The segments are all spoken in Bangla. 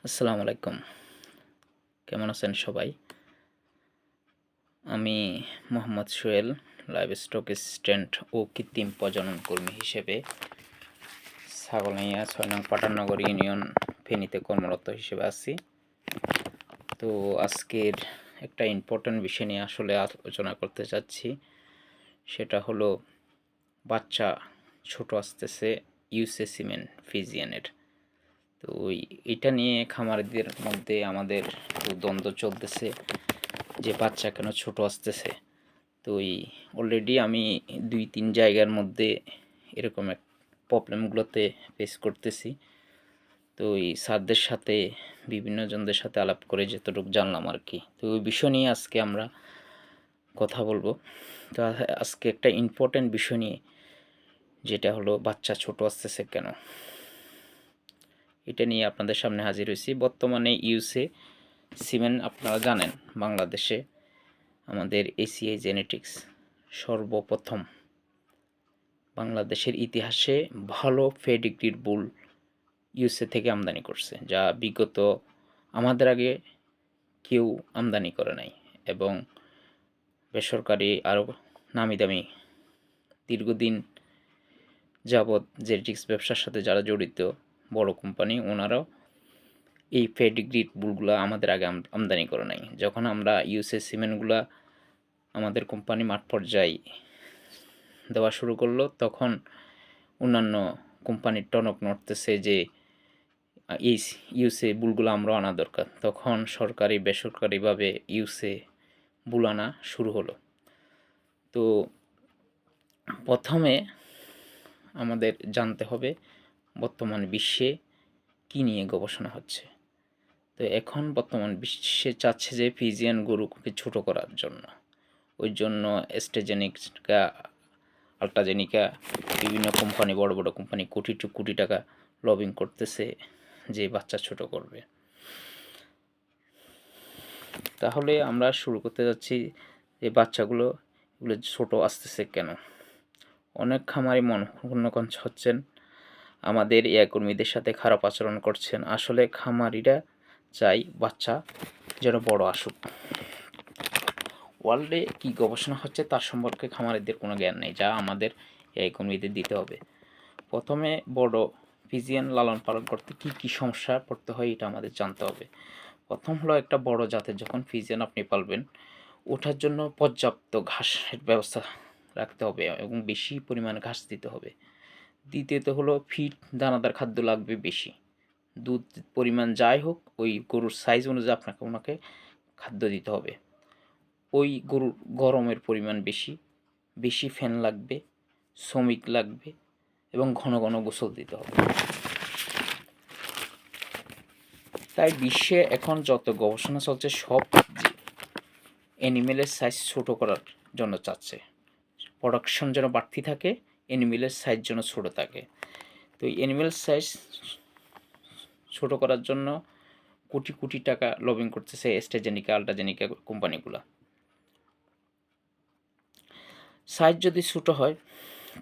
আসসালামু আলাইকুম। কেমন আছেন সবাই? আমি মোহাম্মদ সোহেল লাইভস্টক অ্যাসিস্ট্যান্ট ও কৃত্রিম প্রজনন কর্মী হিসেবে ছাগলনাইয়া ৬ নং পাঠাননগর ইউনিয়ন ফেনীতে কর্মরত হিসেবে আছি। তো আজকের একটা ইম্পর্ট্যান্ট বিষয় নিয়ে আসলে আলোচনা করতে চাচ্ছি। সেটা হলো বাচ্চা ছোট আসতেছে ইউসে সিমেন ফিজিয়ানের। তো এটা নিয়ে খামারিদের মধ্যে আমাদের একটু দ্বন্দ্ব চলতেছে যে বাচ্চা কেন ছোট আসতেছে। তো অলরেডি আমি ২-৩ জায়গার মধ্যে এরকম এক প্রবলেমগুলোতে ফেস করতেছি। তো স্যারদের সাথে বিভিন্ন জনদের সাথে আলাপ করে যতটুকু জানলাম আর কি। তো ওই বিষয় নিয়ে আজকে আমরা কথা বলবো। তো আজকে একটা ইম্পর্ট্যান্ট বিষয় নিয়ে, যেটা হলো বাচ্চা ছোট আসতেছে কেন, এটা নিয়ে আপনাদের সামনে হাজির হয়েছি। বর্তমানে ইউসে সিমেন আপনারা জানেন, বাংলাদেশে আমাদের এসিআই জেনেটিক্স সর্বপ্রথম বাংলাদেশের ইতিহাসে ভালো পেডিগ্রির বুল ইউএসএ থেকে আমদানি করছে, যা বিগত আমাদের আগে কেউ আমদানি করে নাই। এবং বেসরকারি আরও নামি দামি দীর্ঘদিন যাবৎ জেনেটিক্স ব্যবসার সাথে যারা জড়িত বড় কোম্পানি, ওনারাও এই পেডিগ্রির বুলগুলো আমাদের আগে আমদানি করে নাই। যখন আমরা ইউএসএ সিমেন্টগুলো আমাদের কোম্পানি মাঠ পর্যায়ে দেওয়া শুরু করলো, তখন অন্যান্য কোম্পানির টনক নড়তেছে যে এই ইউসে বুলগুলো আমরাও আনা দরকার। তখন সরকারি বেসরকারিভাবে ইউসে বুল আনা শুরু হলো। তো প্রথমে আমাদের জানতে হবে বর্তমান বিশ্বে কী নিয়ে গবেষণা হচ্ছে। তো এখন বর্তমান বিশ্বে চাচ্ছে যে ফিজিয়ান গরুকে ছোট করার জন্য, ওই জন্য অ্যাস্ট্রাজেনেকা, আল্ট্রাজেনিকা, বিভিন্ন কোম্পানি, বড় বড় কোম্পানি কোটি টাকা লবিং করতেছে যে বাচ্চা ছোট করবে। তাহলে আমরা শুরু করতে যাচ্ছি যে বাচ্চাগুলো এগুলো ছোট আসতেছে কেন। অনেক খামারি মনোকঞ্চ হচ্ছেন, আমাদের কর্মীদের সাথে খারাপ আচরণ করছেন। আসলে খামারিরা চাই বাচ্চা যেন বড় আসুক। ওয়ার্ল্ডে কী গবেষণা হচ্ছে তার সম্পর্কে খামারিদের কোনো জ্ঞান নেই, যা আমাদের কর্মীদের দিতে হবে। প্রথমে বড় ফিজিয়ান লালন পালন করতে কী সমস্যা পড়তে হয় এটা আমাদের জানতে হবে। প্রথম হলো, একটা বড় জাতের যখন ফিজিয়ান আপনি পালবেন, ওঠার জন্য পর্যাপ্ত ঘাসের ব্যবস্থা রাখতে হবে এবং বেশি পরিমাণ ঘাস দিতে হবে। দ্বিতীয়ত হলো, ফিড দানাদার খাদ্য লাগবে বেশি। দুধ পরিমাণ যাই হোক, ওই গরুর সাইজ অনুযায়ী আপনাকে ওনাকে খাদ্য দিতে হবে। ওই গরুর গরমের পরিমাণ বেশি, বেশি ফ্যান লাগবে, শ্রমিক লাগবে এবং ঘন ঘন গোসল দিতে হবে। তাই বিশ্বে এখন যত গবেষণা চলছে, সব অ্যানিমেলের সাইজ ছোট করার জন্য চাচ্ছে। প্রোডাকশন যেন বাড়তি থাকে, অ্যানিমেলের সাইজ যেন ছোট থাকে। তো এই অ্যানিমেল সাইজ ছোট করার জন্য কোটি টাকা লবিং করতেছে অ্যাস্ট্রাজেনিকা, আল্ট্রাজেনিকা কোম্পানিগুলো। সাইজ যদি ছোট হয়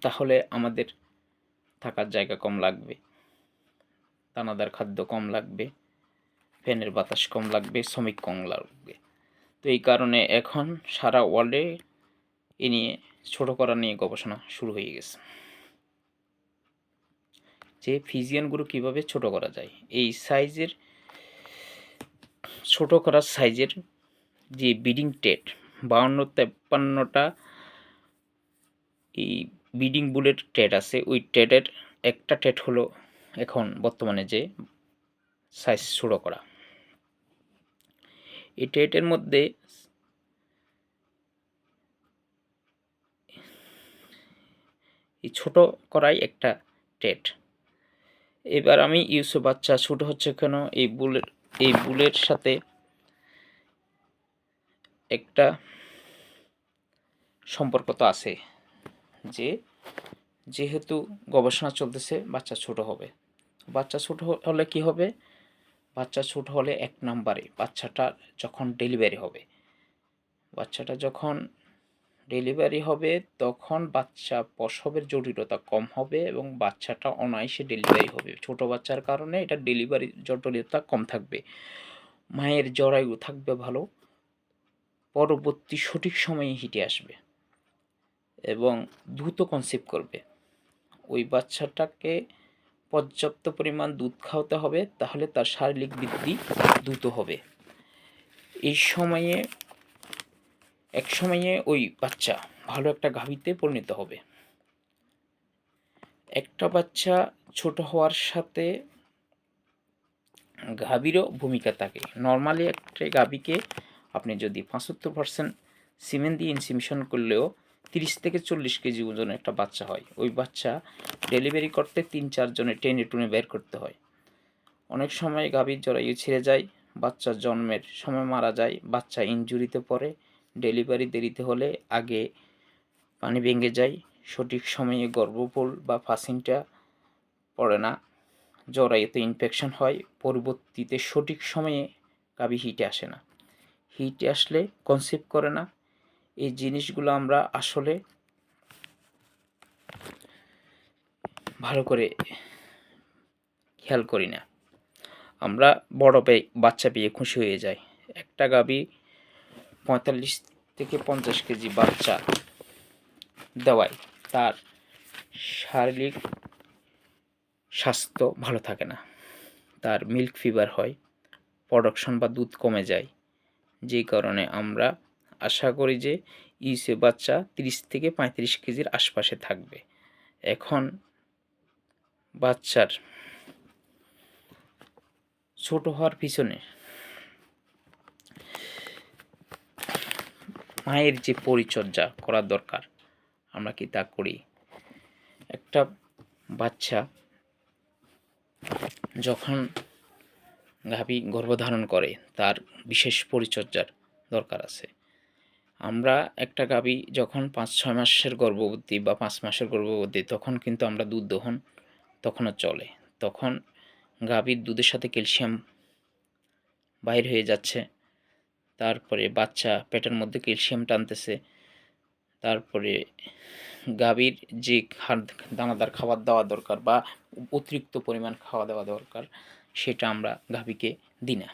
তাহলে আমাদের থাকার জায়গা কম লাগবে, দানাদার খাদ্য কম লাগবে, ফ্যানের বাতাস কম লাগবে, শ্রমিক কম লাগবে। তো এই কারণে এখন সারা ওয়ার্ল্ডে এ নিয়ে ছোট করা নিয়ে গবেষণা শুরু হয়ে গেছে, যে ফিজিয়ান গরু কীভাবে ছোট করা যায়। এই সাইজের ছোট করার সাইজের যে ব্রিডিং টেট 52-53টা এই ব্রিডিং বুলের টেট আছে, ওই টেটের একটা টেট হলো এখন বর্তমানে যে সাইজ ছোট করা। এই টেটের মধ্যে এই ছোট করাই একটা টেট। এবার আমি ইউসে বাচ্চা ছোট হচ্ছে কেন, এই বুলের সাথে একটা সম্পর্ক তো আছে, যে যেহেতু গবেষণা চলতেছে বাচ্চা ছোট হবে। বাচ্চা ছোট হলে কি হবে, বাচ্চা ছোট হলে এক নম্বরে বাচ্চাটা যখন ডেলিভারি হবে, বাচ্চাটা যখন ডেলিভারি হবে তখন বাচ্চা প্রসবের জটিলতা কম হবে এবং বাচ্চাটা অনায়াসে ডেলিভারি হবে। ছোট বাচ্চার কারণে এটা ডেলিভারি জটিলতা কম থাকবে, মায়ের জরায়ু থাকবে ভালো, পরবর্তী সঠিক সময়ে হিটে আসবে এবং দ্রুত কনসিভ করবে। ওই বাচ্চাটাকে পর্যাপ্ত পরিমাণ দুধ খাওয়াতে হবে, তাহলে তার শারীরিক বৃদ্ধি দ্রুত হবে। এই সময়ে এক সময়ে ওই বাচ্চা ভালো একটা গাভীতে পরিণত হবে। একটা বাচ্চা ছোট হওয়ার সাথে গাভীরও ভূমিকা থাকে। নর্মালি একটা গাভীকে আপনি যদি 75% সিমেন্ট দিয়ে ইনসিমিশন করলেও 30 থেকে 40 কেজি ওজন একটা বাচ্চা হয়। ওই বাচ্চা ডেলিভারি করতে 3-4 জনে টেনে টুনে বের করতে হয়। অনেক সময় গাভীর জরায়ু ছিঁড়ে যায়, বাচ্চা জন্মের সময় মারা যায়, বাচ্চা ইনজুরিতে পড়ে, ডেলিভারি দেরিতে হলে আগে পানি ভেঙে যায়, সঠিক সময়ে গর্ভফুল বা ফাসিনটা পড়ে না, জরায়ুতে ইনফেকশন হয়, পরবর্তীতে সঠিক সময়ে গাভী হিটে আসে না, হিটে আসলে কনসিভ করে না। এই জিনিসগুলো আমরা আসলে ভালো করে খেয়াল করি না। আমরা বড় পেয়ে বাচ্চা পেয়ে খুশি হয়ে যাই। একটা গাভী 45 থেকে 50 কেজি বাচ্চা দেওয়ায় তার শারীরিক স্বাস্থ্য ভালো থাকে না, তার মিল্ক ফিভার হয়, প্রোডাকশন বা দুধ কমে যায়। যেই কারণে আমরা আশা করি যে ইউসে বাচ্চা 30 থেকে 35 কেজির আশপাশে থাকবে। এখন বাচ্চার ছোট হওয়ার পিছনে মায়ের যে পরিচর্যা করার দরকার, আমরা কি তা করি? একটা বাচ্চা যখন গাভী গর্ভধারণ করে তার বিশেষ পরিচর্যার দরকার আছে। আমরা একটা গাভী যখন 5-6 মাসের গর্ভবতী বা 5 মাসের গর্ভবতী, তখন কিন্তু আমরা দুধ দহন তখনও চলে। তখন গাভীর দুধের সাথে ক্যালসিয়াম বাইর হয়ে যাচ্ছে, তারপরে বাচ্চা পেটের মধ্যে ক্যালসিয়াম টানতেছে, তারপরে গাভীর যে দানাদার খাবার দেওয়া দরকার বা অতিরিক্ত পরিমাণ খাওয়া দেওয়া দরকার, সেটা আমরা গাভীকে দিই না।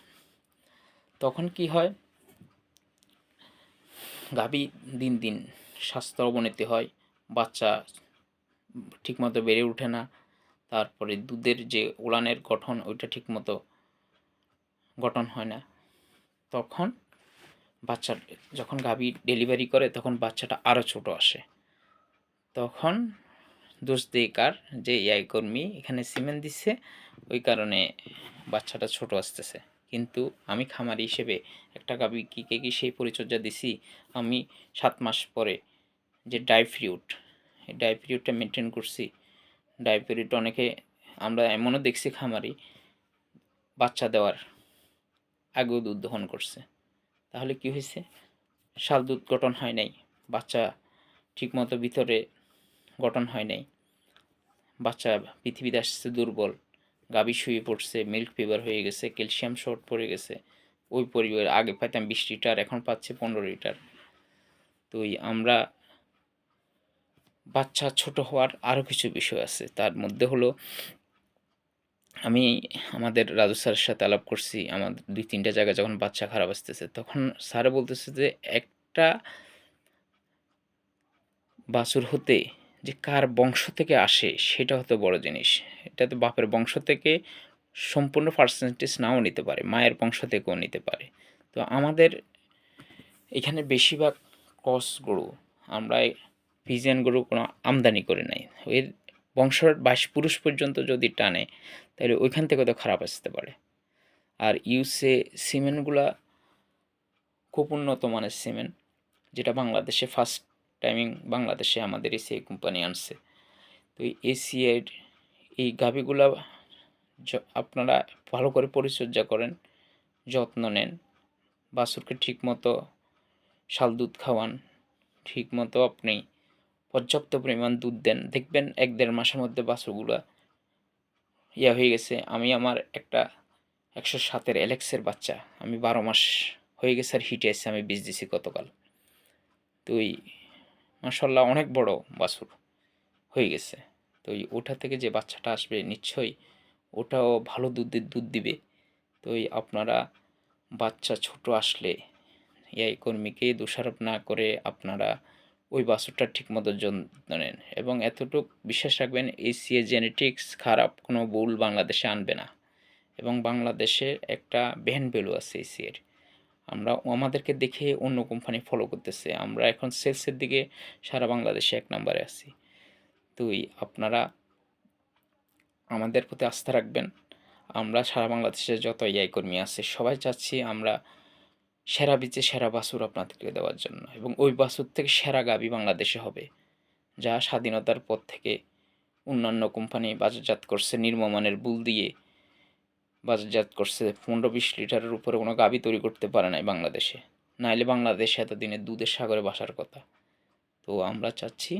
তখন কি হয়, গাভী দিন দিন স্বাস্থ্যের অবনতি হয়, বাচ্চা ঠিকমতো বেড়ে ওঠে না, তারপরে দুধের যে উলানের গঠন ওইটা ঠিকমতো গঠন হয় না। তখন বাচ্চা যখন গাভী ডেলিভারি করে তখন বাচ্চাটা আরও ছোট আসে। তখন দোষ দেয় কার? যে এআই কর্মী এখানে সিমেন্ট দিচ্ছে, ওই কারণে বাচ্চাটা ছোট আসতেছে। কিন্তু আমি খামারি হিসেবে একটা গাভীকে কি সেই পরিচর্যা দিছি? আমি 7 মাস পরে যে ড্রাই ফ্রুট, এই ড্রাই ফ্রুটটা মেনটেন করছি। ড্রাই ফ্রুট অনেকে আমরা এমনও দেখছি খামারি বাচ্চা দেওয়ার আগেও দুধ দহন করছে। তাহলে কি হয়েছে? শাল দুধ গঠন হয় নাই, বাচ্চা ঠিকমতো ভিতরে গঠন হয় নাই, বাচ্চা পৃথিবীতে আসছে দুর্বল, গাভী শুয়ে পড়ছে, মিল্ক ফিভার হয়ে গেছে, ক্যালসিয়াম শর্ট পড়ে গেছে। ওই পরিবার আগে পাইতাম 20 লিটার, এখন পাচ্ছে 15 লিটার। তো আমরা বাচ্চা ছোট হওয়ার আরও কিছু বিষয় আছে। তার মধ্যে হলো আমি আমাদের রাজু স্যারের সাথে আলাপ করছি, আমার 2-3টা জায়গায় যখন বাচ্চা খারাপ আসতেছে, তখন স্যারে বলতেছে যে একটা বাছুর হতে যে কার বংশ থেকে আসে সেটা হতে বড় জিনিস। এটা তো বাপের বংশ থেকে সম্পূর্ণ পার্সেন্টেজ নাও নিতে পারে, মায়ের বংশ থেকেও নিতে পারে। তো আমাদের এখানে বেশিরভাগ ক্রস গরু, আমরা ফিজিয়ান গরু কোনো আমদানি করে নাই। এর বংশের 22 পুরুষ পর্যন্ত যদি টানে তাহলে ওইখান থেকে তো খারাপ আসতে পারে। আর ইউসে সিমেন্টগুলা খুব উন্নত মানের সিমেন্ট, যেটা বাংলাদেশে ফার্স্ট টাইমিং বাংলাদেশে আমাদের এসিআই কোম্পানি আনছে। তো এই এসিআইয়ের এই গাভীগুলা আপনারা ভালো করে পরিচর্যা করেন, যত্ন নেন, বাছুরকে ঠিকমতো শাল দুধ খাওয়ান, ঠিকমতো আপনি পর্যাপ্ত পরিমাণ দুধ দেন, দেখবেন 1-1.5 মাসের মধ্যে বাছুরগুলা হয়ে গেছে। আমি আমার একটা 107-এর অ্যালেক্সের বাচ্চা আমি 12 মাস হয়ে গেছে আর হিটে এসে আমি বীজ দিছি গতকাল। তো মাশাআল্লাহ অনেক বড় বাছুর হয়ে গেছে। তো ওটা থেকে যে বাচ্চাটা আসবে নিশ্চয়ই ওটাও ভালো দুধ দিবে। তো আপনারা বাচ্চা ছোট আসলে এই কর্মীকে দোষারোপ না করে আপনারা ওই বাছুরটার ঠিকমতো যত্ন নেন এবং এতটুক বিশ্বাস রাখবেন এসিএ জেনেটিক্স খারাপ কোনো বুল বাংলাদেশে আনবে না এবং বাংলাদেশের একটা ব্র্যান্ড ভ্যালু আছে এসিএর। আমাদেরকে দেখে অন্য কোম্পানি ফলো করতেছে। আমরা এখন সেলসের দিকে সারা বাংলাদেশে ১ নম্বরে আছি। তো আপনারা আমাদের প্রতি আস্থা রাখবেন। আমরা সারা বাংলাদেশে যত এআই কর্মী আছে সবাই চাচ্ছি আমরা সেরা বীচে সেরা বাছুর আপনাদেরকে দেওয়ার জন্য এবং ওই বাছুর থেকে সেরা গাভী বাংলাদেশে হবে, যা স্বাধীনতার পর থেকে অন্যান্য কোম্পানি বাজারজাত করছে নিম্নমানের বুল দিয়ে বাজারজাত করছে। ১৫-২০ লিটারের উপরে কোনো গাভী তৈরি করতে পারে নাই বাংলাদেশে। নাইলে বাংলাদেশে এতদিনে দুধের সাগরে ভাসার কথা। তো আমরা চাচ্ছি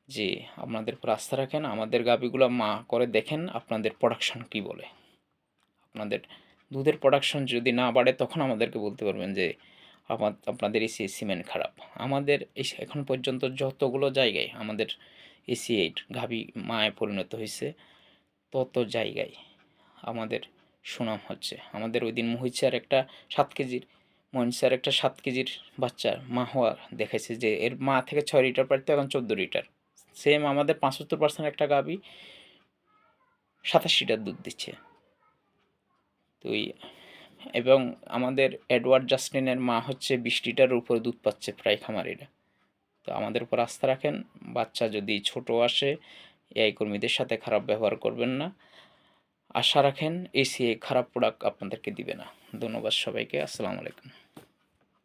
যে আপনাদের উপর আস্থা রাখেন, আমাদের গাভীগুলো মা করে দেখেন আপনাদের প্রোডাকশন কী বলে। আপনাদের দুধের প্রোডাকশন যদি না বাড়ে তখন আমাদেরকে বলতে পারবেন যে আপনাদের এসি সিমেন্ট খারাপ। আমাদের এখন পর্যন্ত যতগুলো জায়গায় আমাদের এসি8 গাভী মায়ে পরিণত হয়েছে তত জায়গায় আমাদের সুনাম হচ্ছে। আমাদের ওই দিন মহিষার একটা 7 কেজির মহিষার একটা 7 কেজির বাচ্চার মা হওয়া দেখাইছে যে এর মা থেকে 6 লিটার পারতো এখন 14 লিটার। সেম আমাদের 75% একটা গাভী 27 লিটার দুধ দিচ্ছে। তো এবং আমাদের এডওয়ার্ড জাস্টিনের মা হচ্ছে 20 লিটারের উপরে দুধ পাচ্ছে প্রায় খামারিরা। তো আমাদের উপর আস্থা রাখেন। বাচ্চা যদি ছোট আসে এআই কর্মীদের সাথে খারাপ ব্যবহার করবেন না। আশা রাখেন এসিআই খারাপ প্রোডাক্ট আপনাদেরকে দিবে না। ধন্যবাদ সবাইকে। আসসালামু আলাইকুম।